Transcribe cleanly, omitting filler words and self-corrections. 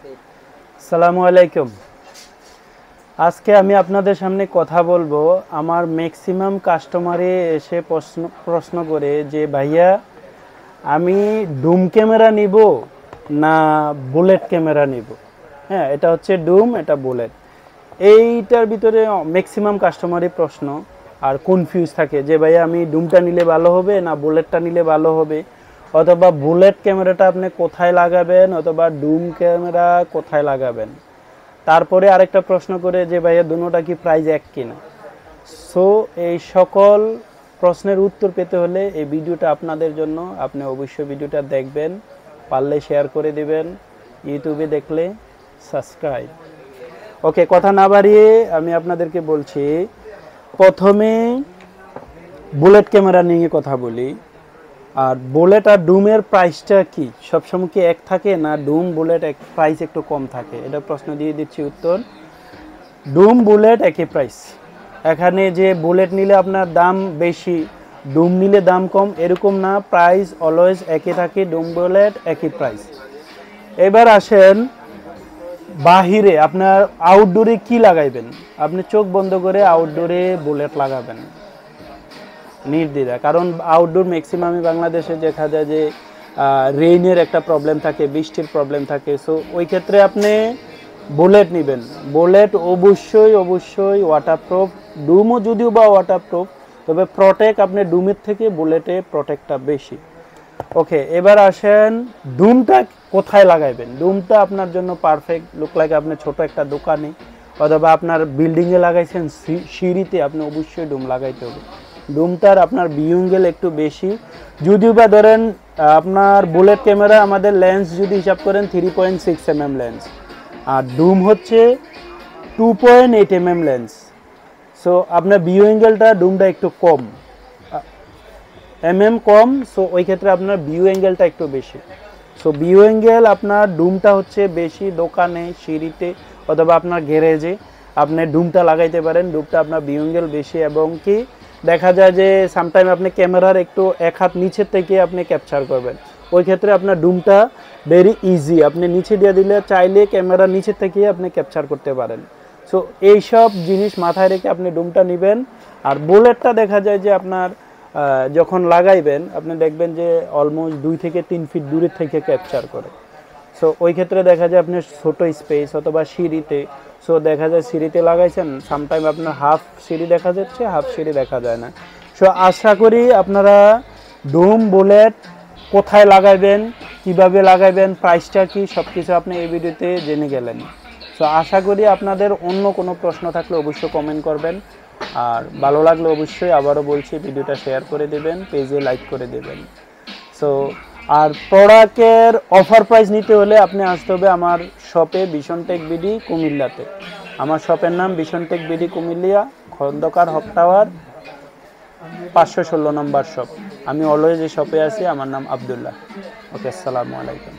আসসালামু আলাইকুম। আজকে আমি আপনাদের সামনে কথা বলবো। আমার ম্যাক্সিমাম কাস্টমারে এসে প্রশ্ন করে যে ভাইয়া আমি ডুম ক্যামেরা নিব না বুলেট ক্যামেরা নিব। হ্যাঁ, এটা হচ্ছে ডুম, এটা বুলেট। এইটার ভিতরে ম্যাক্সিমাম কাস্টমারই প্রশ্ন আর কনফিউজ থাকে যে ভাইয়া আমি ডুমটা নিলে ভালো হবে না বুলেটটা নিলে ভালো হবে, অথবা বুলেট ক্যামেরাটা আপনি কোথায় লাগাবেন অথবা ডুম ক্যামেরা কোথায় লাগাবেন। তারপরে আরেকটা প্রশ্ন করে যে ভাইয়া দুটোটা কি প্রাইস এক কিনা। সো এই সকল প্রশ্নের উত্তর পেতে হলে এই ভিডিওটা আপনাদের জন্য। আপনি অবশ্যই ভিডিওটা দেখবেন, পারলে শেয়ার করে দিবেন, ইউটিউবে দেখলে সাবস্ক্রাইব। ওকে, কথা না বাড়িয়ে আমি আপনাদেরকে বলছি, প্রথমে বুলেট ক্যামেরা নিয়ে কথা বলি। আর বুলেট আর ডুমের প্রাইসটা কি সবসময় কি এক থাকে না ডুম বুলেট এক প্রাইস একটু কম থাকে? এটা প্রশ্ন দিয়ে দিচ্ছি উত্তর। ডুম বুলেট একই প্রাইস। এখানে যে বুলেট নিলে আপনার দাম বেশি, ডুম নিলে দাম কম, এরকম না। প্রাইস অলওয়েজ একই থাকে, ডুম বুলেট একই প্রাইস। এবার আসেন বাহিরে আপনার আউটডোরে কি লাগাইবেন। আপনি চোখ বন্ধ করে আউটডোরে বুলেট লাগাবেন নির্দ্বিধা। কারণ আউটডোর ম্যাক্সিমামই বাংলাদেশে দেখা যায় যে রেইনের একটা প্রবলেম থাকে, বৃষ্টির প্রবলেম থাকে। সো ওই ক্ষেত্রে আপনি বুলেট নেবেন। বুলেট অবশ্যই ওয়াটারপ্রুফ। ডুমও যদিও বা ওয়াটারপ্রুফ, তবে প্রটেক্ট আপনি ডুমের থেকে বুলেটে প্রটেক্টটা বেশি। ওকে, এবার আসেন ডুমটা কোথায় লাগাইবেন। ডুমটা আপনার জন্য পারফেক্ট লুক লাইক আপনি ছোট একটা দোকানে অথবা আপনার বিল্ডিংয়ে লাগাইছেন সিঁড়িতে, আপনি অবশ্যই ডুম লাগাইতে হবে। ডুমটার আপনার ভিউ অ্যাঙ্গেল একটু বেশি। যদিও বা ধরেন আপনার বুলেট ক্যামেরা আমাদের লেন্স যদি হিসাব করেন 3.6 mm লেন্স, আর ডুম হচ্ছে 2.8 mm লেন্স। সো আপনার ভিউ অ্যাঙ্গেলটা ডুমটা একটু কম, কম। সো ওই ক্ষেত্রে আপনার ভিউ অ্যাঙ্গেলটা একটু বেশি। সো ভিউ অ্যাঙ্গেল আপনার ডুমটা হচ্ছে বেশি দোকানে, সিঁড়িতে অথবা আপনার গ্যারেজে আপনি ডুমটা লাগাইতে পারেন। ডুমটা আপনার ভিউ অ্যাঙ্গেল বেশি এবং কি দেখা যায় যে সামটাইম আপনি ক্যামেরার একটু এক হাত নিচের থেকে আপনি ক্যাপচার করবেন, ওই ক্ষেত্রে আপনার ডুমটা ভেরি ইজি। আপনি নিচে দিয়ে দিলে চাইলে ক্যামেরার নিচের থেকেই আপনি ক্যাপচার করতে পারেন। সো এইসব জিনিস মাথায় রেখে আপনি ডুমটা নেবেন। আর বুলেটটা দেখা যায় যে আপনার যখন লাগাইবেন আপনি দেখবেন যে অলমোস্ট 2 থেকে 3 ফিট দূরের থেকে ক্যাপচার করে। সো ওই ক্ষেত্রে দেখা যায় আপনি ছোট স্পেস অথবা সিঁড়িতে, সো দেখা যায় সিঁড়িতে লাগাইছেন, সামটাইম আপনার হাফ সিঁড়ি দেখা যাচ্ছে, হাফ সিঁড়ি দেখা যায় না। সো আশা করি আপনারা ডুম বুলেট কোথায় লাগাইবেন, কিভাবে লাগাইবেন, প্রাইসটা কি, সব কিছু আপনি এই ভিডিওতে জেনে গেলেন। সো আশা করি আপনাদের অন্য কোনো প্রশ্ন থাকলে অবশ্যই কমেন্ট করবেন। আর ভালো লাগলে অবশ্যই আবারও বলছি ভিডিওটা শেয়ার করে দেবেন, পেজে লাইক করে দেবেন। সো আর প্রোডাক্টের অফার প্রাইস নিতে হলে আপনি আসতে হবে আমার শপে, ভিশন টেক বিডি কুমিল্লাতে। আমার শপের নাম vision tech BD Comilla, Khondokar Haque tower 516 নম্বর শপ। আমি অলওয়েজ এই শপে আছি। আমার নাম আবদুল্লাহ। ওকে, আসসালামু আলাইকুম।